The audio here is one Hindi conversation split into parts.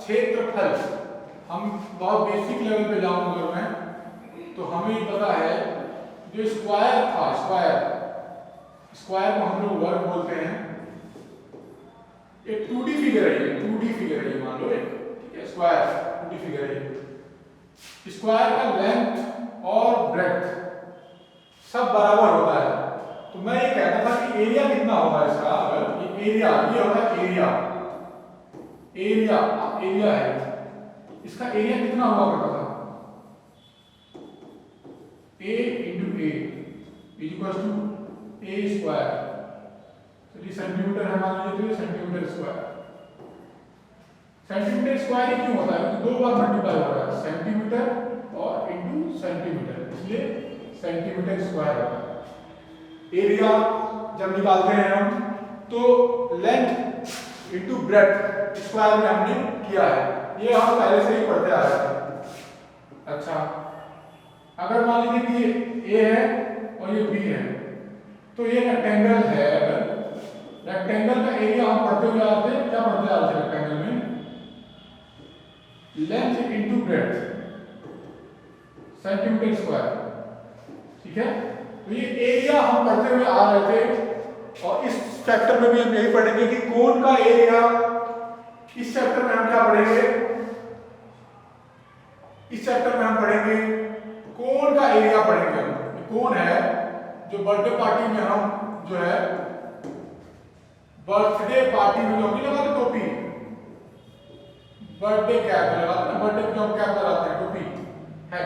क्षेत्रफल, हम बहुत बेसिक लेवल पे जाऊंगा अगर मैं, तो हमें पता है जो स्क्वायर था, स्क्वायर को हम लोग वर्ग बोलते हैं। एक 2D फिगर है, 2D फिगर है मान लो एक, ठीक है, स्क्वायर 2D फिगर है। स्क्वायर का लेंथ और ब्रेड्थ सब बराबर होता है। तो मैं ये कहता था कि एरिया कितना होगा इसका, अगर ये एरिया, ये होता है एरिया, एरिया है, इसका एरिया कितना होगा पता था, a into A equals to A square. तो ये सेंटीमीटर है मान लीजिए, तो ये सेंटीमीटर स्क्वायर। सेंटीमीटर स्क्वायर ही क्यों होता है, क्योंकि दो बार मल्टीप्लाई हो रहा है, सेंटीमीटर और इंटू सेंटीमीटर, इसलिए सेंटीमीटर स्क्वायर होता है। एरिया जब निकालते हैं हम, तो लेंथ इंटू ब्रेड्थ स्क्वायर में हमने किया है, ये हम पहले से ही पढ़ते आ रहे थे। अच्छा, अगर मान लीजिए कि ये ए है और ये बी है, तो ये रेक्टेंगल है। अगर रेक्टेंगल का एरिया हम पढ़ते हुए आते हैं, क्या पढ़ते आ रहे थे रेक्टेंगल में, length into breadth centimetre square, ठीक है। तो ये एरिया हम पढ़ते हुए आ रहे थे, और इस चैप्टर में भी हम यही पढ़ेंगे कि कोन का एरिया। इस चैप्टर में हम क्या पढ़ेंगे, इस चैप्टर में हम पढ़ेंगे कोन का एरिया पढ़ेंगे। कोन है जो बर्थडे पार्टी में हम जो है, बर्थडे पार्टी में जो नहीं लगाते टोपी, बर्थडे कैप लगाते हैं, बर्थडे पे हम कैप लगाते हैं, टोपी है,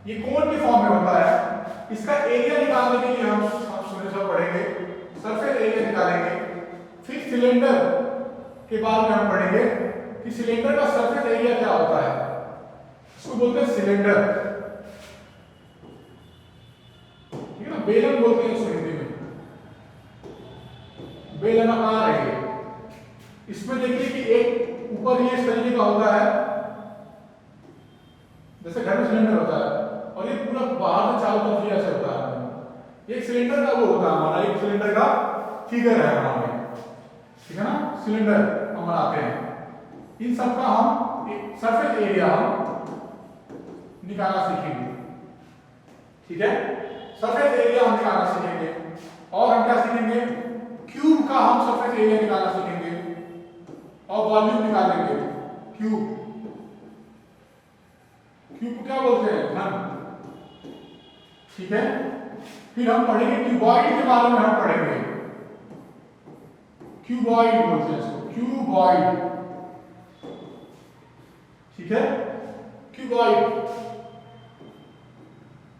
ये कोन के फॉर्म में होता है। इसका एरिया निकालने के लिए हम सुने सब पढ़ेंगे, सरफेस एरिया निकालेंगे। फिर सिलेंडर के बाद में हम पढ़ेंगे कि सिलेंडर का सरफेस एरिया क्या होता है, इसको बोलते हैं सिलेंडर, ठीक है ना, बेलन बोलते हैं इसको हिंदी में, बेलनाकार है ये। इसमें देखिए कि एक ऊपर ये इस तरीके का होता है, जैसे घर में सिलेंडर होता है, और ये पूरा बाहर से चारों तरफ ऐसे होता है। ये सिलेंडर का वो होता है हमारा, एक सिलेंडर का फिगर है हमारा, ठीक है ना, सिलेंडर हम बनाते हैं। इन सब का हम सरफेस एरिया हम निकालना सीखेंगे, ठीक है, सरफेस एरिया हम निकालना सीखेंगे। और हम क्या सीखेंगे, क्यूब का हम सरफेस एरिया निकालना सीखेंगे, और वॉल्यूम निकालेंगे। क्यूब क्या बोलते हैं, घन, ठीक है। फिर हम पढ़ेंगे क्यूबॉइड के बारे में, हम पढ़ेंगे क्यूबॉइड बोलते हैं इसको, क्यूबॉइड, ठीक है। क्यूबॉइड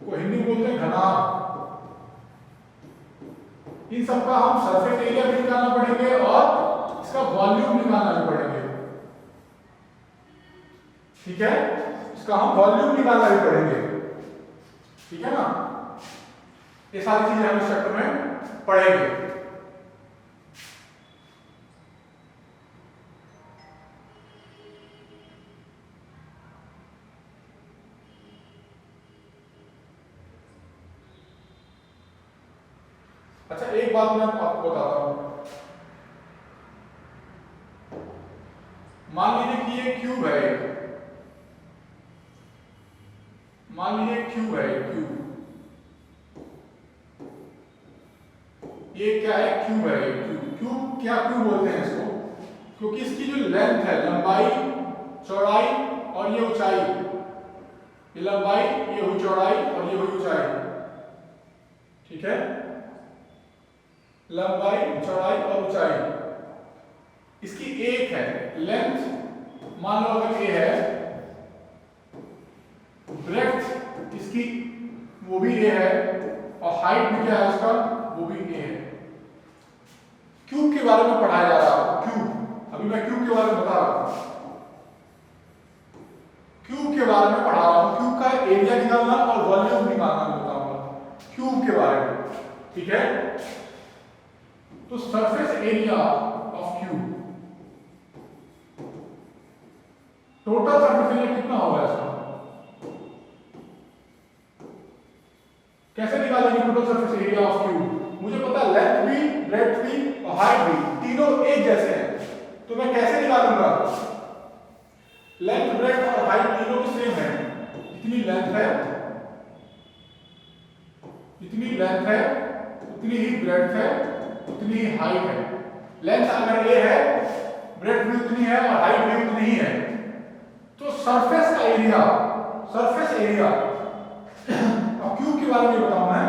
को हिंदी में बोलते हैं घनाभ। इन सबका हम सरफेस एरिया भी निकालना पड़ेंगे और इसका वॉल्यूम निकालना भी पड़ेंगे, ठीक है, इसका हम वॉल्यूम निकालना भी पड़ेंगे, ठीक है ना। ये सारी चीजें हम इस चैप्टर में पढ़ेंगे। अच्छा, एक बात मैं आपको बताता हूं, मान लीजिए कि ये क्यूब है, मान लीजिए क्यूब है, क्यूब, ये क्या है, क्यूब है, क्यूब क्या क्यों बोलते हैं इसको, क्योंकि इसकी जो लेंथ है, लंबाई, चौड़ाई और ये ऊंचाई, ये लंबाई, ये हुई चौड़ाई और ये हुई ऊंचाई, ठीक है, लंबाई, चौड़ाई और ऊंचाई इसकी एक है। लेंथ मान लो अगर ये है, ब्रेड्थ इसकी वो भी ए है, और हाइट भी क्या है उसका, वो भी ए है। क्यूब के बारे में पढ़ाया जा रहा है, क्यूब, अभी मैं क्यूब के बारे में बता रहा हूं, क्यूब के बारे में पढ़ा रहा हूं, क्यूब का एरिया निकालना और वॉल्यूम निकालना बताऊंगा क्यूब के बारे में, ठीक है। तो surface area of cube, total surface area कितना होगा इसका, कैसे निकालेंगे total surface area of cube. मुझे पता है लेंथ भी, ब्रेड्थ भी और हाइट भी तीनों एक जैसे हैं, तो मैं कैसे निकालूंगा, लेंथ ब्रेड्थ और हाइट तीनों की सेम है। जितनी लेंथ है उतनी ही ब्रेड्थ है, उतनी ही हाइट है। लेंथ अगर ए है, ब्रेड्थ भी उतनी है और हाइट भी उतनी ही है, तो सरफेस एरिया अब क्यूब के बारे में बताऊं मैं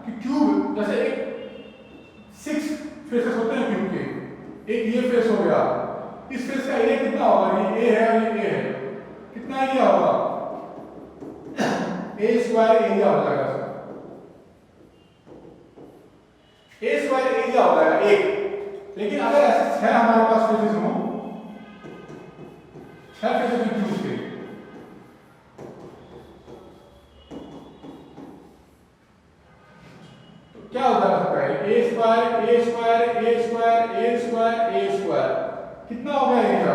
कि क्यूब जैसे एक 6 फेसेस होते हैं क्यूब के। एक ये फेस हो गया, इस फेस का एरिया कितना होगा? ये ए है और ये ए है, कितना एरिया होगा? ए स्क्वायर एरिया हो जाएगा। ए स्क्वायर एरिया हो जाएगा एक। लेकिन अगर ऐसे 6 हमारे पास फेसेस हो, 6 फेसेस हैं क्यूब के, तो क्या हो जाएगा? ए स्क्वायर ए स्क्वायर ए स्क्वायर ए स्क्वायर ए स्क्वायर, कितना हो गया एरिया?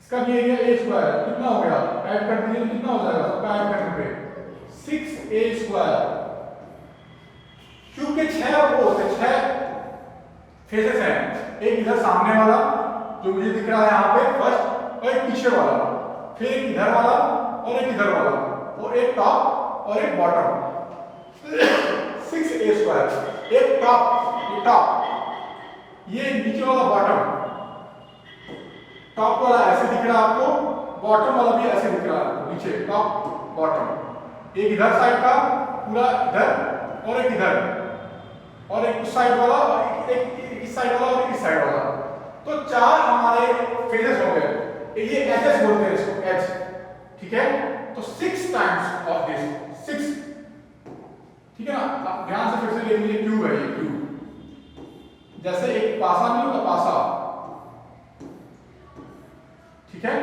इसका भी एरिया ए स्क्वायर कितना हो गया? ऐड कर दीजिए, कितना हो जाएगा सबका ऐड करने पे? 6a square. क्योंकि 6 फेसेस हैं, एक इधर सामने वाला जो मुझे दिख रहा है यहाँ पे फर्स्ट, और एक पीछे वाला, फिर एक इधर वाला और एक इधर वाला, और एक टॉप और एक बॉटम। 6a square. एक टॉप, ये नीचे वाला बॉटम। टॉप वाला ऐसे दिख रहा है आपको, बॉटम वाला भी ऐसे दिख रहा है, नीचे टॉप बॉटम। एक इधर साइड का पूरा इधर, और एक इधर, और एक उस साइड वाला, और एक इस साइड वाला और एक इस साइड वाला। तो 4 हमारे फेसेस हो गए। ये एजेस बोलते हैं इसको, एज। ठीक है, तो 6 टाइम्स ऑफ दिस 6। ठीक है ना? आप ध्यान से फिर से ले लीजिए, क्यूब है ये, क्यूब जैसे एक पासा नहीं होता, पासा। ठीक है,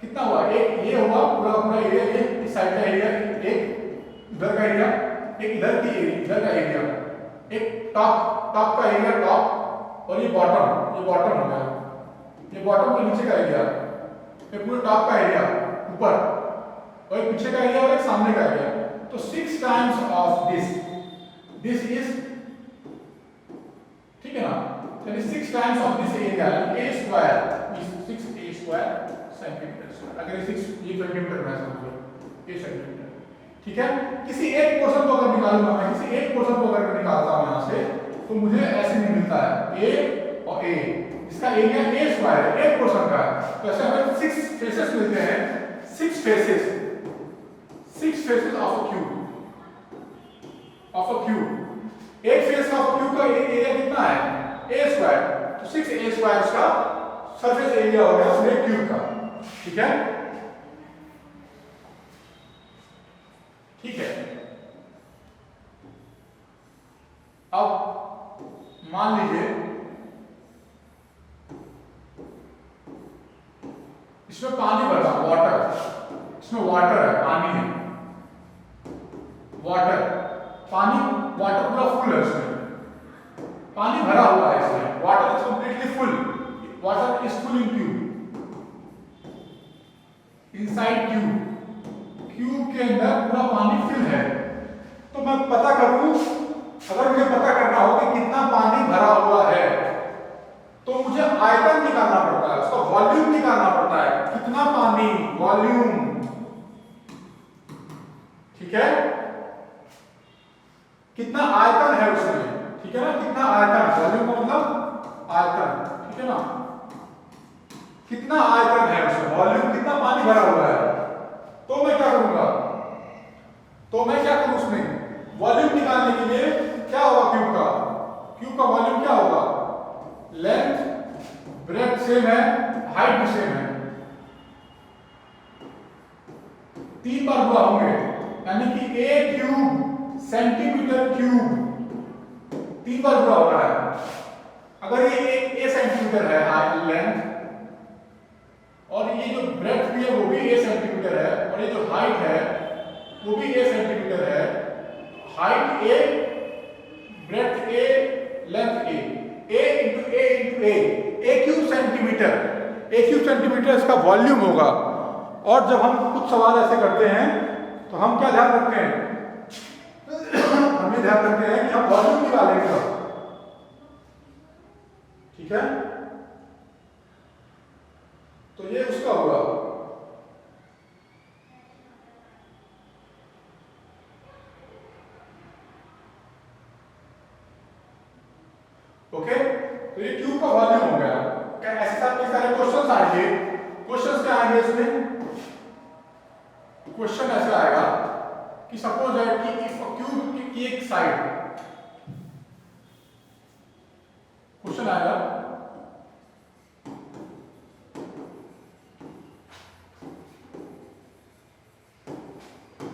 कितना हुआ? एक ये हुआ पूरा एरिया, एक इस साइड का एरिया, एक इधर का एरिया, एक इधर का एरिया, एक टॉप का एरिया, टॉप, और ये बॉटम हो गया। ये बॉटम के नीचे का एरिया, ये पूरा टॉप का एरिया ऊपर, और एक पीछे का एरिया और एक सामने का एरिया। तो 6 टाइम्स ऑफ दिस इज, ठीक है ना? यानी 6 times of this area, a square is 6a square centimetre square. अगर 6 ये सेंटीमीटर में समझो, ये सेंटीमीटर। ठीक है, किसी एक पोर्शन को अगर निकालूंगा मैं, किसी एक पोर्शन को अगर निकालता हूं यहां से, तो मुझे ऐसे नहीं मिलता है a और a, इसका एरिया a स्क्वायर है, एक पोर्शन का है। तो ऐसे हमें 6 फेसेस मिलते हैं, 6 फेसेस ऑफ अ क्यूब। एक फेस ऑफ क्यूब का एरिया कितना है? a square. तो 6a स्क्वायर का सरफेस एरिया हो गया पूरे क्यूब का। ठीक है, ठीक है। अब मान लीजिए इसमें पानी भरा, इसमें वाटर है, पानी है, वाटर पूरा फुल है, इसमें पानी भरा हुआ है, इसमें water is completely full, water is full in cube, inside cube के अंदर पूरा पानी फिल है। तो मैं पता करूं, अगर मुझे पता करना हो कि कितना पानी भरा हुआ है, तो मुझे आयतन निकालना पड़ता है, उसका वॉल्यूम निकालना पड़ता है, कितना पानी, वॉल्यूम। ठीक है, कितना आयतन है उसमें, ठीक है ना? कितना आयतन, वॉल्यूम का मतलब आयतन, ठीक है ना? कितना आयतन है उसमें, वॉल्यूम, कितना पानी भरा हुआ है। तो मैं क्या करूंगा, उसमें वॉल्यूम निकालने के लिए क्या होगा? क्यूब का वॉल्यूम क्या होगा? लेंथ ब्रेड्थ सेम है, हाइट भी सेम है, 3 बार हुआ होंगे, यानी कि a क्यूब सेंटीमीटर क्यूब 3 बार हुआ हो रहा है। अगर ये एक a सेंटीमीटर है लेंथ, और ये जो ब्रेड्थ भी है वो भी a सेंटीमीटर है, और ये जो हाइट है वो भी a सेंटीमीटर है। Height a, breadth a, length a cube centimetre इसका वॉल्यूम होगा। और जब हम कुछ सवाल ऐसे करते हैं तो हम क्या ध्यान रखते हैं? हमें ध्यान रखते हैं कि हम वॉल्यूम निकालेंगे। ठीक है, तो ये उसका हुआ। ओके, तो ये क्यूब का वॉल्यूम हो गया। क्या ऐसे सारे क्वेश्चंस आएंगे? क्वेश्चंस क्या आएंगे इसमें? क्वेश्चन ऐसा आएगा कि सपोज है कि इफ क्यूब की एक साइड, क्वेश्चन आएगा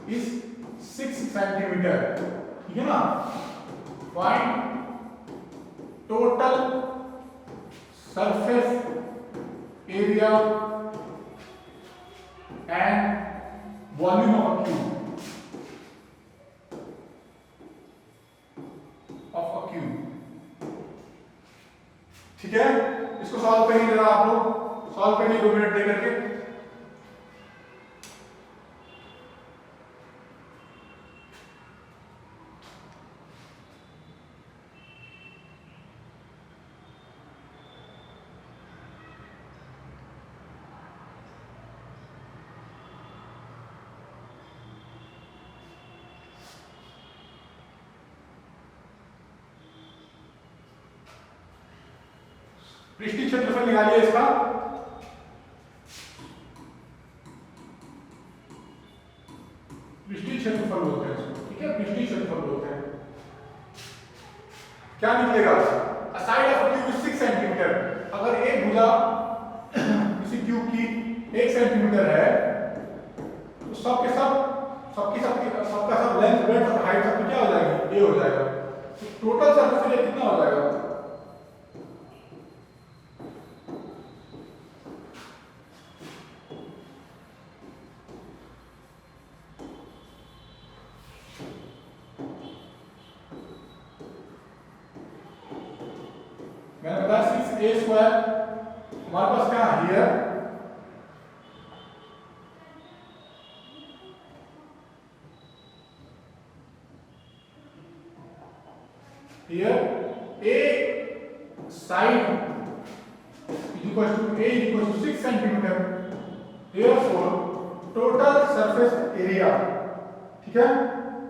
इस 6 सेंटीमीटर, ठीक है ना, find total surface area and volume of a cube, ठीक है। इसको सॉल्व करिए जरा, आप लोग सॉल्व करिए 2 मिनट दे करके। पृष्ठीय क्षेत्रफल निकालिए इसका। पृष्ठीय क्षेत्रफल बोलते हैं इसको, ठीक है, पृष्ठीय क्षेत्रफल बोलते हैं। क्या निकलेगा? A side of cube is 6 centimetre. अगर एक भुजा किसी क्यूब की 1 सेंटीमीटर है तो सबके सब सबका सब लेंथ, ब्रेड्थ और हाइट सब क्या हो जाएगी? ये हो जाएगा। तो टोटल सरफेस एरिया कितना हो जाएगा? मैंने बताया 6a² हमारे पास क्या है? Here a side is equal to 6 centimeter. Therefore total surface area, ठीक है,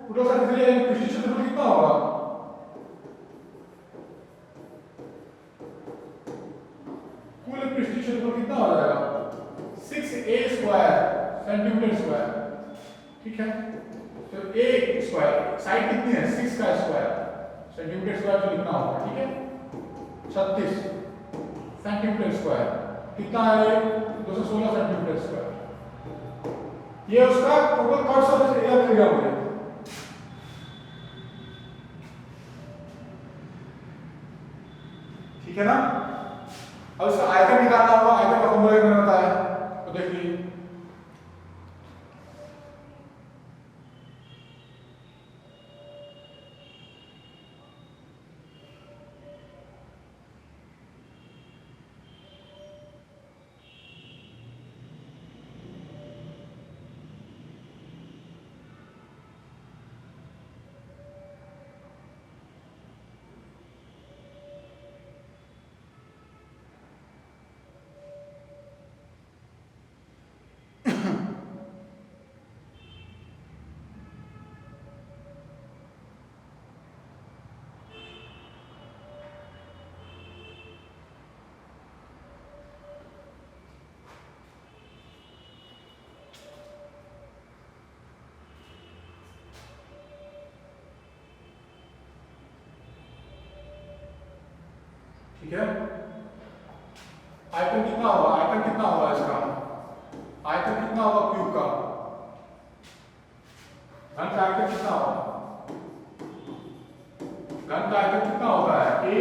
टोटल सरफेस एरिया यानी पृष्ठीय क्षेत्रफल कितना होगा? कुल पृष्ठीय क्षेत्रफल कितना हो जाएगा? 6a² सेंटीमीटर स्क्वायर, ठीक है। तो a स्क्वायर साइड कितनी है? 6 का स्क्वायर, सेंटीमीटर स्क्वायर तो लिखना होगा, ठीक है। 36 सेंटीमीटर स्क्वायर कितना है? 216 सेंटीमीटर स्क्वायर। ये उसका टोटल कट सरफेस एरिया मिलेगा मुझे, ठीक है ना। अब इसका आयतन निकालना होगा। आयतन का फॉर्मूला मैंने बताया, तो देख लीजिए। ठीक है। आयतन कितना होगा? आयतन कितना होगा इसका? आयतन कितना होगा क्यूब का? घन का आयतन कितना होगा? घन का आयतन कितना होता है? a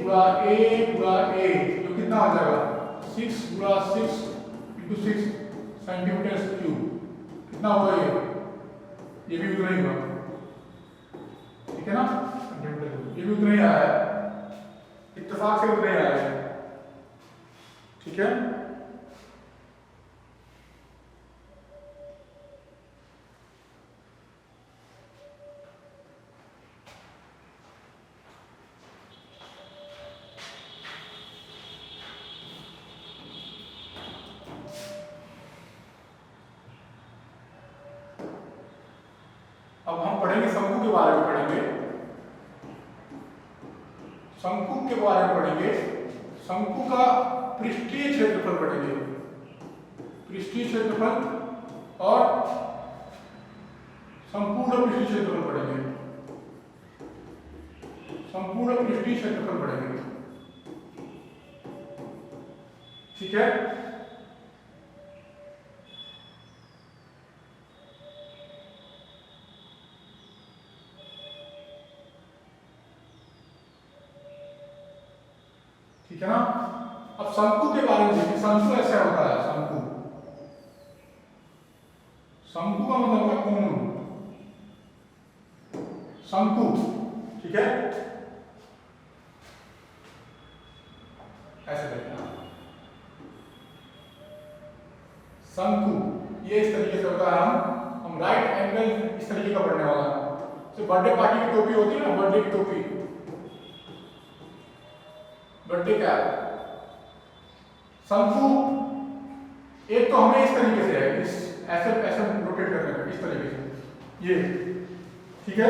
गुणा a जो कितना हो जाएगा? 6 गुणा 6 × 6 सेंटीमीटर क्यूब। कितना होगा ये? ये भी उतना ही होगा, ठीक है ना, सेंटीमीटर। ये भी उतना ही आया है, इत्तेफाक से उतना ही आया है, ठीक है। पढ़ेंगे शंकु के बारे में पढ़ेंगे, शंकु के बारे में पढ़ेंगे। शंकु का पृष्ठीय क्षेत्रफल पढ़ेंगे, पृष्ठीय क्षेत्रफल और संपूर्ण पृष्ठीय क्षेत्रफल पढ़ेंगे, संपूर्ण पृष्ठीय क्षेत्रफल पढ़ेंगे। ठीक है, ठीक है ना। अब शंकु के बारे में देखिए, शंकु ऐसा होता है, शंकु, शंकु का मतलब है कोण, शंकु। ठीक है, ऐसे देखना शंकु, ये इस तरीके से होता है। हम राइट एंगल इस तरीके का पढ़ने वाला है। तो बर्थडे पार्टी की टोपी होती है ना, बर्थडे की टोपी, बर्थडे क्या है, शंकु एक तो हमें इस तरीके से है, इस ऐसे ऐसे रोटेट करने का, इस तरीके से ये। ठीक है,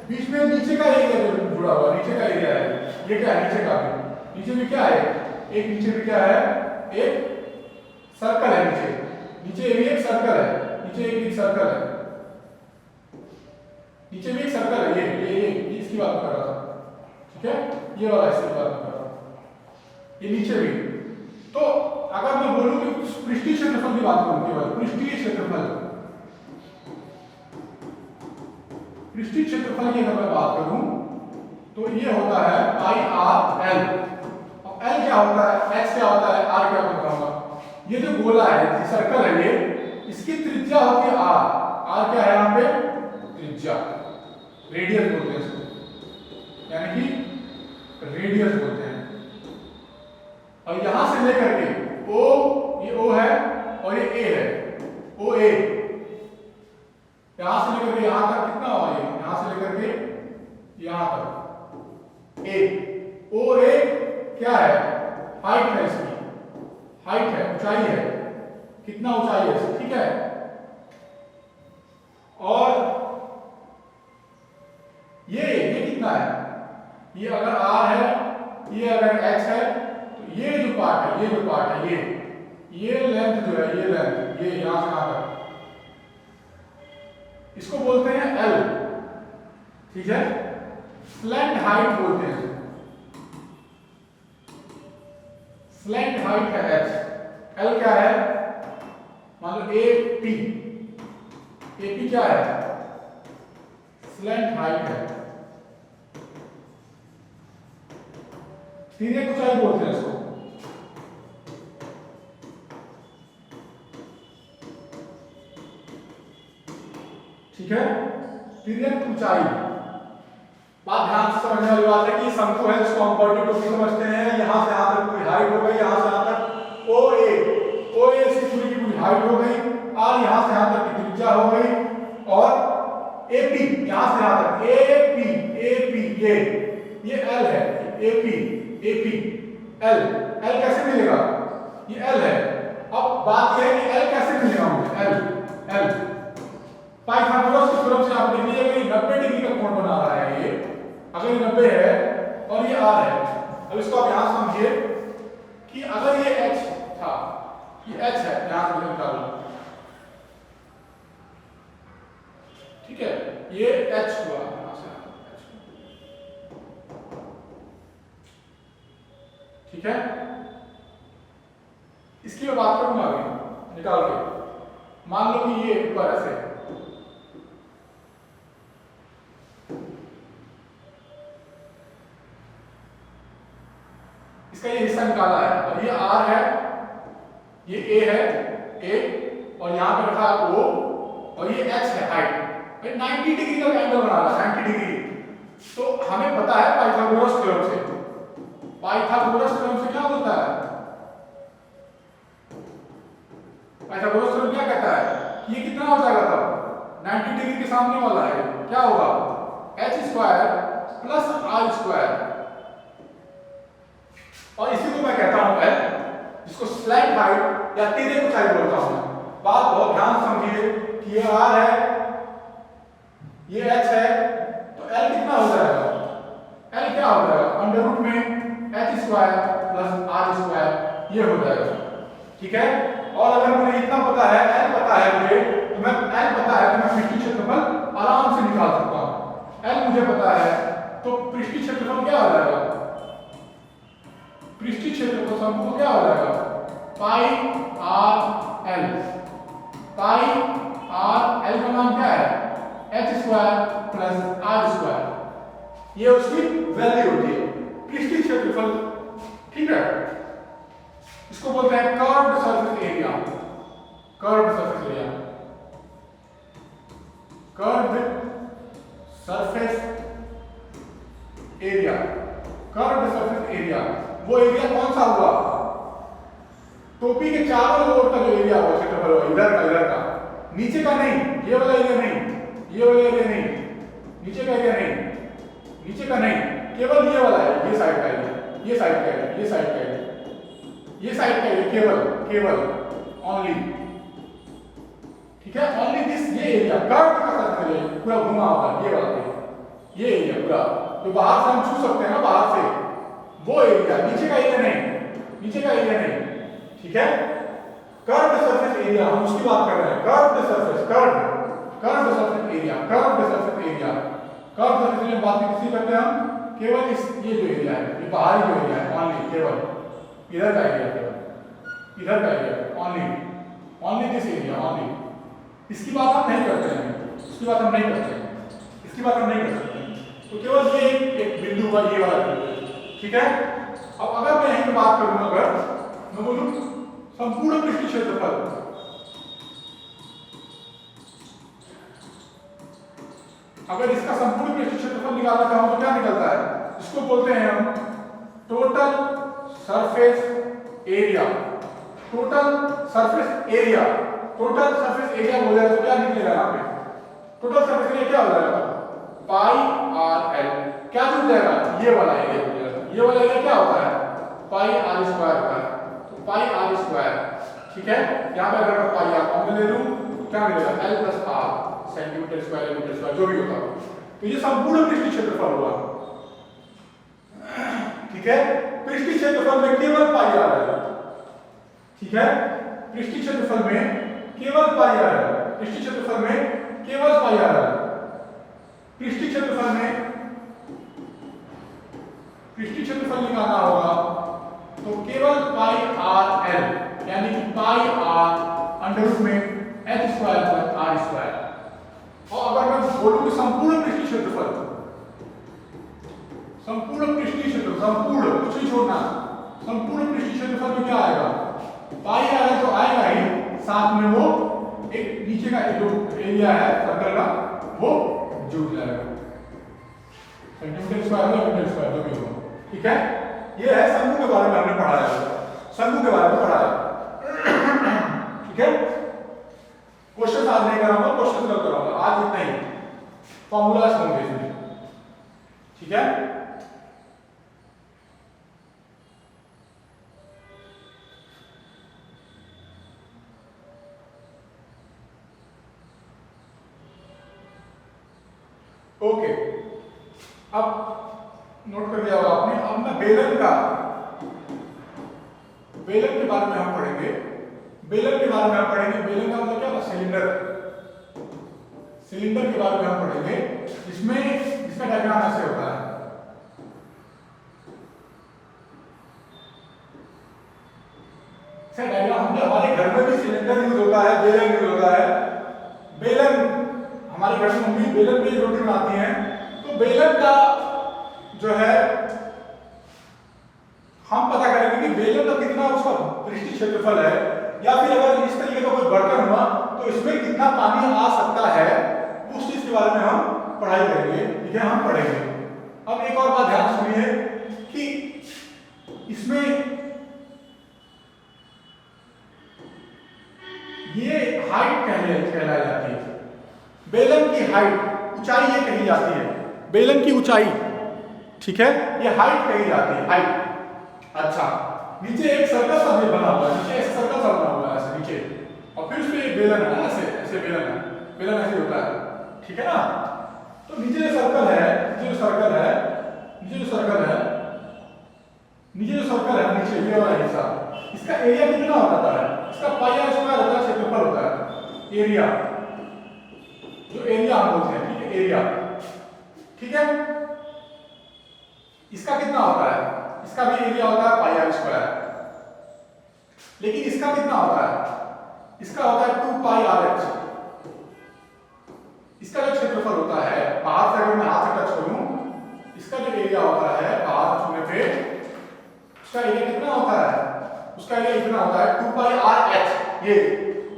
बीच में नीचे का एरिया जो जुड़ा हुआ, नीचे का एरिया है, ये क्या है, नीचे का भी, नीचे भी क्या है, एक नीचे भी क्या है, एक सर्कल है, नीचे नीचे भी एक सर्कल है, नीचे एक सर्कल है, नीचे भी एक सर्कल है, ये इसकी बात कर रहा था। ठीक है, ये वाला इसकी बात कर रहा था, ये नीचे भी। तो अगर मैं बोलूं कि पृष्ठीय क्षेत्रफल की बात करूं, केवल पृष्ठीय क्षेत्रफल, पृष्ठीय क्षेत्रफल की अगर मैं बात करूं तो ये होता है पाई आर एल। अब एल क्या होता है, एक्स क्या होता है, आर क्या बताऊंगा। ये जो गोला है, सर्कल है, ये इसकी त्रिज्या होती है आर। आर क्या है यहां पे, त्रिज्या, रेडियस बोलते हैं इसको, यानी कि रेडियस बोलते हैं। और यहां से लेकर के ओ, ये ओ है और ये ए है, ओ ए, यहां से लेकर के यहां तक कितना हुआ, ये यहां से लेकर के यहां तक ए, ओ ए क्या है, हाइट है, इसकी हाइट है, ऊंचाई है, कितना ऊंचाई है, ठीक है। और ये कितना है, ये अगर आर है, ये अगर एक्स है, तो ये जो पार्ट है, ये जो पार्ट है, ये लेंथ जो है, ये लेंथ, ये यहां से यहां तक, इसको बोलते हैं एल। ठीक है, स्लैंट हाइट बोलते हैं, स्लैंट हाइट है एच, एल क्या है, मान लो ए पी, क्या है, स्लैंट हाइट है, तिर्यक ऊंचाई बोलते हैं इसको। ठीक है, तिर्यक ऊंचाई, बात ध्यान से समझने वाली बात है कि शंकु है जिसको हम वर्टिकल टोपी समझते हैं, यहां से यहां तक पूरी हाइट हो गई, यहां से यहां तक ओ ए इसकी पूरी की पूरी हाइट हो गई, और यहां से यहां तक की त्रिज्या हो गई, और ए पी यहां से यहां तक ए पी ये एल है, ए पी एल कैसे मिलेगा, ये एल है। अब बात यह है कि एल कैसे मिलेगा मुझे, एल पाइथागोरस की तरफ से आप देख लीजिएगा, ये 90 डिग्री का कोण बना रहा है, ये अगर 90 है और ये आर है। अब इसको आप यहां समझिए कि अगर ये एच था, ये एच है, यहां से निकालो, ठीक है, ये एच हुआ, यहां से ठीक है। इसकी मैं बात करूंगा अभी निकाल के, मान लो कि ये ऊपर ऐसे, इसका ये हिस्सा निकाला है, और ये आर है, ये ए है, और यहां पे रखा ओ, और ये एच है हाइट, 90 डिग्री का एंगल बना रहा है, 90 डिग्री। तो हमें पता है पाइथागोरस थ्योरम से, पाइथागोरस थ्योरम से क्या होता है, पाइथागोरस थ्योरम क्या कहता है कि ये कितना हो जाएगा, तब 90 डिग्री के सामने वाला है, क्या होगा, H square plus R square, और इसी को मैं कहता हूं एल, जिसको स्लैंट हाइट या तिर्यक ऊंचाई बोलता हूं। बात बहुत ध्यान समझिए कि ये आर है, ये h है तो l कितना हो जाएगा, l क्या हो जाएगा अंडर रूट में h square plus r square ये हो जाएगा। ठीक है, और अगर मुझे इतना पता है l पता है मुझे, तो मैं l पता है तो मैं पृष्ठीय क्षेत्रफल आराम से निकाल सकता हूं। l मुझे पता है तो पृष्ठीय क्षेत्रफल क्या हो जाएगा, पृष्ठीय क्षेत्रफल समूह क्या हो जाएगा pi R L. Pi R L का मान क्या है h square plus R square, ये उसकी वैल्यू होती है पृष्ठीय क्षेत्रफल। ठीक है, इसको बोलते हैं curved surface area. Curved surface area, curved surface area, curved surface area वो एरिया कौन सा हुआ, टोपी के चारों ओर का जो एरिया हुआ क्षेत्रफल, इधर का, नीचे का नहीं, ये वाला एरिया नहीं, ये वाला एरिया नहीं, नीचे का एरिया नहीं, नीचे का नहीं, केवल ये वाला है, ये साइड का एरिया, ये साइड का एरिया, ये साइड का एरिया, ये साइड का एरिया, केवल ओनली। ठीक है, ओनली दिस, ये एरिया कर्व का सर्कल है पूरा घुमा हुआ, ये वाला एरिया, ये एरिया पूरा जो बाहर से हम छू सकते हैं ना बाहर से, वो एरिया, नीचे का एरिया नहीं, नीचे का एरिया नहीं। ठीक है, कर्व्ड सरफेस एरिया हम उसकी बात कर रहे हैं, curved surface, curved surface area, curved surface area, curved surface area बात किसी करते हैं हम केवल इस, ये जो एरिया है, ये बाहरी जो एरिया है ओनली, केवल इधर का एरिया, केवल इधर का area only this area only. इसकी बात हम नहीं करते हैं, इसकी बात हम नहीं करते हैं, इसकी बात हम नहीं कर सकते, तो केवल ये एक बिंदु का ये वाला बिंदु। ठीक है, अब अगर मैं यहीं पे बात करूं, अगर मैं बोलूं संपूर्ण पृष्ठीय क्षेत्रफल, अगर इसका संपूर्ण पृष्ठीय क्षेत्रफल निकालना चाहूं तो क्या निकलता है, इसको बोलते हैं हम total surface area. Total surface area, total surface area बोला तो क्या निकलेगा यहाँ पे, टोटल सरफेस एरिया क्या हो जाएगा पाई आर एल, क्या जुड़ जाएगा ये वाला एरिया जुड़ जाएगा, ये वाला एरिया क्या होता है पाई आर स्क्वायर का, तो पाई आर स्क्वायर। ठीक है, यहाँ पे अगर मैं पाई आर कॉमन ले लूं तो क्या मिलेगा L plus R, centimetre square metre square जो भी होगा, तो ये संपूर्ण पृष्ठीय क्षेत्रफल हुआ। ठीक है, पृष्ठीय क्षेत्रफल में केवल पाई आर है। ठीक है, पृष्ठीय क्षेत्रफल में केवल पाई आर है, पृष्ठीय क्षेत्रफल में केवल पाई आर है, पृष्ठीय क्षेत्रफल में, पृष्ठीय क्षेत्रफल निकालना होगा तो केवल पाई आर एल, यानी कि पाई आर अंडर रूट में H square plus R square. और अगर मैं बोलूं कि संपूर्ण पृष्ठीय क्षेत्रफल, संपूर्ण पृष्ठीय क्षेत्रफल, संपूर्ण कुछ नहीं छोड़ना, संपूर्ण पृष्ठीय क्षेत्रफल में क्या आएगा पाई आर एल तो आएगा ही, साथ में वो एक नीचे का जो एरिया है सर्कल का वो जुड़ जाएगा, सेंटीमीटर स्क्वायर या मीटर स्क्वायर जो भी हो। ठीक है, ये है शंकु के बारे में हमने पढ़ा है, शंकु के बारे में पढ़ा है। ठीक है, क्वेश्चन आज नहीं कराऊंगा, क्वेश्चन कल कराऊंगा, आज इतना ही, फॉर्मूलाज होंगे इसमें। ठीक है, ओके, अब नोट कर लिया होगा आपने। अब मैं बेलन का, बेलन के बारे में हम पढ़ेंगे, बेलन के बारे में हम पढ़ेंगे, बेलन का मतलब क्या होता है सिलेंडर, सिलेंडर के बारे में हम पढ़ेंगे, जिसमें इसका डायग्राम ऐसे होता है। सर डायग्राम हमारे घर में भी सिलेंडर यूज होता है, बेलन यूज होता है। बेलन हमारे घर में मम्मी बेलन में रोटी बनाती हैं, तो बेलन का जो है हम पता करेंगे कि बेलन का कितना उसका पृष्ठीय क्षेत्रफल है, या फिर अगर इस तरीके का कोई बर्तन हुआ तो इसमें कितना पानी आ सकता है, उस चीज के बारे में हम पढ़ाई करेंगे। ठीक है, हम पढ़ेंगे। अब एक और बात ध्यान सुनिए कि इसमें ये हाइट कहलाई जाती है, बेलन की हाइट, ऊंचाई ये कही जाती है, बेलन की ऊंचाई। ठीक है, ये हाइट कही जाती है, हाइट। अच्छा, नीचे एक सर्कल सा भी बना हुआ है, नीचे एक सर्कल सा बना हुआ है ऐसे नीचे, और फिर उसमें एक बेलन है, ऐसे ऐसे बेलन है, बेलन ऐसे होता है। ठीक है ना, तो नीचे जो सर्कल है, नीचे जो सर्कल है, नीचे जो सर्कल है, नीचे जो सर्कल है, नीचे ये वाला हिस्सा, इसका एरिया कितना होता है? इसका पाई आर स्क्वायर होता है, क्षेत्रफल होता है, एरिया, जो एरिया हम बोलते हैं, ठीक है, एरिया, ठीक है। इसका कितना होता है? इसका भी एरिया होता है पाई आर स्क्वायर, लेकिन इसका कितना होता है? इसका होता है 2 पाई आर एच। इसका जो क्षेत्रफल होता है, बाहर से अगर मैं हाथ से टच करूं, इसका जो एरिया होता है बाहर छूने पे, उसका एरिया कितना होता है? उसका एरिया इतना होता है 2 पाई आर एच। ये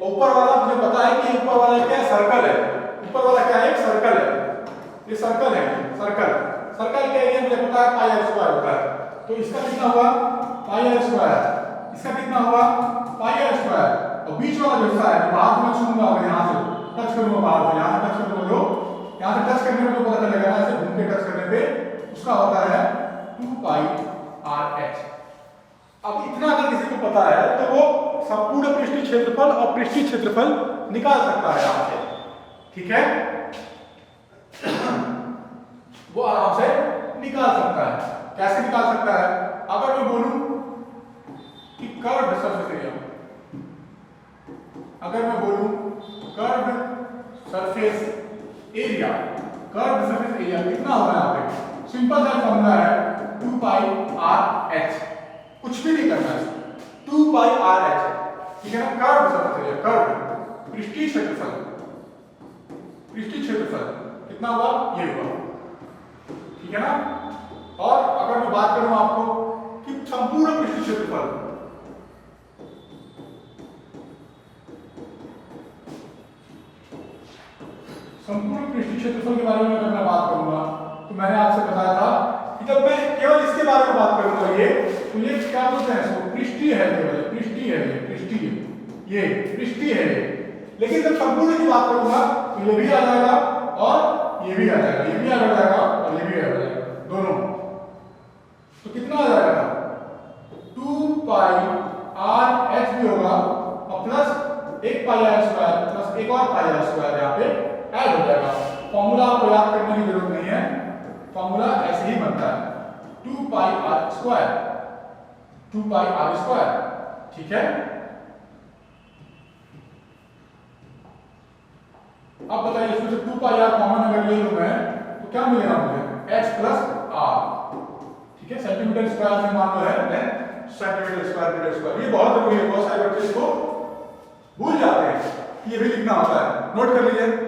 ऊपर वाला मुझे पता है कि ऊपर वाला क्या है? सर्कल है। ऊपर वाला क्या है? एक सर्कल है, ये सर्कल है, सर्कल, सर्कल का एरिया मुझे पता है पाई आर स्क्वायर होता है। तो इसका कितना हुआ? पाई आर स्क्वायर। इसका कितना हुआ? पाई आर स्क्वायर। और बीच वाला जो हिस्सा है, बाहर में छूंगा, अगर यहां से टच करूंगा, बाहर से यहां से टच करूंगा, तो यहां से टच करने में तो पता चलेगा ना, ऐसे घूम के टच करने पे उसका होता है 2 पाई आर एच। अब इतना अगर किसी को पता है तो वो संपूर्ण पृष्ठीय क्षेत्रफल और पृष्ठीय क्षेत्रफल निकाल सकता है यहां से, ठीक है, वो आराम से निकाल सकता है। कैसे निकाल सकता है? अगर मैं बोलूं कि कर्व सरफेस एरिया, अगर मैं बोलूं curve surface area, curve surface area कितना होगा यहाँ पे? सिंपल सा फॉर्मूला है 2 पाई आर एच, कुछ भी नहीं करना है, 2 पाई आर एच, ठीक है ना। कर्व सरफेस एरिया, कर्व पृष्ठीय क्षेत्रफल, पृष्ठीय क्षेत्रफल कितना हुआ? ये हुआ, ठीक है ना। और अगर मैं बात करूं आपको कि संपूर्ण पृष्ठीय क्षेत्रफल, संपूर्ण पृष्ठीय क्षेत्रफल के बारे में अगर मैं बात करूंगा, तो मैंने आपसे बताया था कि जब मैं केवल इसके बारे में बात करूंगा, ये तो ये क्या बोलते हैं इसको? पृष्ठीय है, केवल पृष्ठीय है, ये पृष्ठीय, ये पृष्ठीय है। लेकिन जब संपूर्ण की बात करूंगा तो ये भी आ जाएगा और ये भी आ जाएगा, ये भी आ जाएगा और ये भी आ जाएगा, दोनों। तो कितना आ जाएगा? 2 पाई आर एच भी होगा और plus 1 pi R square plus एक और पाई आर स्क्वायर यहाँ पे ऐड हो जाएगा। फॉर्मूला आपको याद करने की जरूरत नहीं है, फॉर्मूला ऐसे ही बनता है 2 pi R square, 2 pi R square, ठीक है। अब बताइए, इसमें से 2 पाई आर कॉमन अगर ले लूं मैं तो क्या मिलेगा मुझे? h प्लस आर, ठीक है। सेंटीमीटर स्क्वायर से मान लो है length, centimetre square metre square, ये बहुत जरूरी है, बहुत सारे बच्चे इसको भूल जाते हैं, ये भी लिखना होता है, नोट कर लीजिए।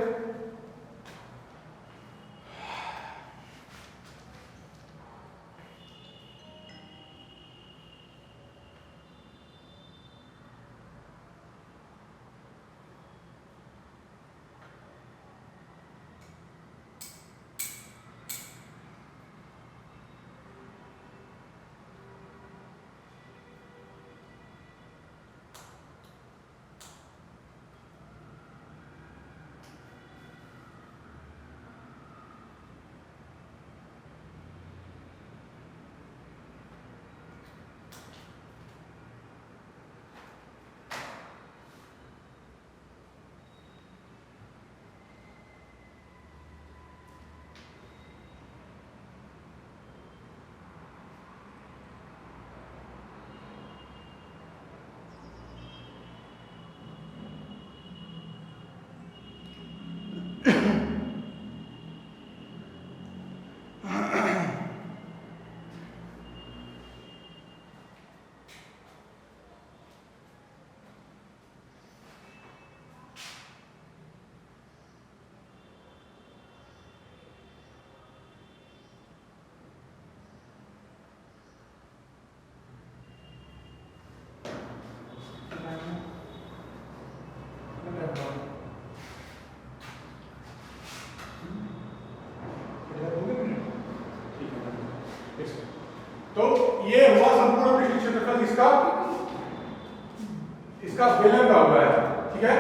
तो ये हुआ संपूर्ण पृष्ठीय क्षेत्रफल, इसका बेलन का हुआ है, ठीक है।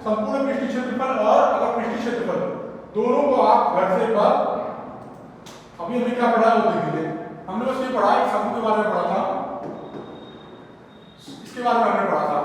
संपूर्ण पृष्ठीय क्षेत्रफल और अगर पृष्ठीय क्षेत्रफल दोनों को आप घर से पर अभी हमने क्या पढ़ा वो देख लीजिए। हमने बस ये पढ़ा, एक समूह के बारे में पढ़ा था, इसके बारे में हमने पढ़ा था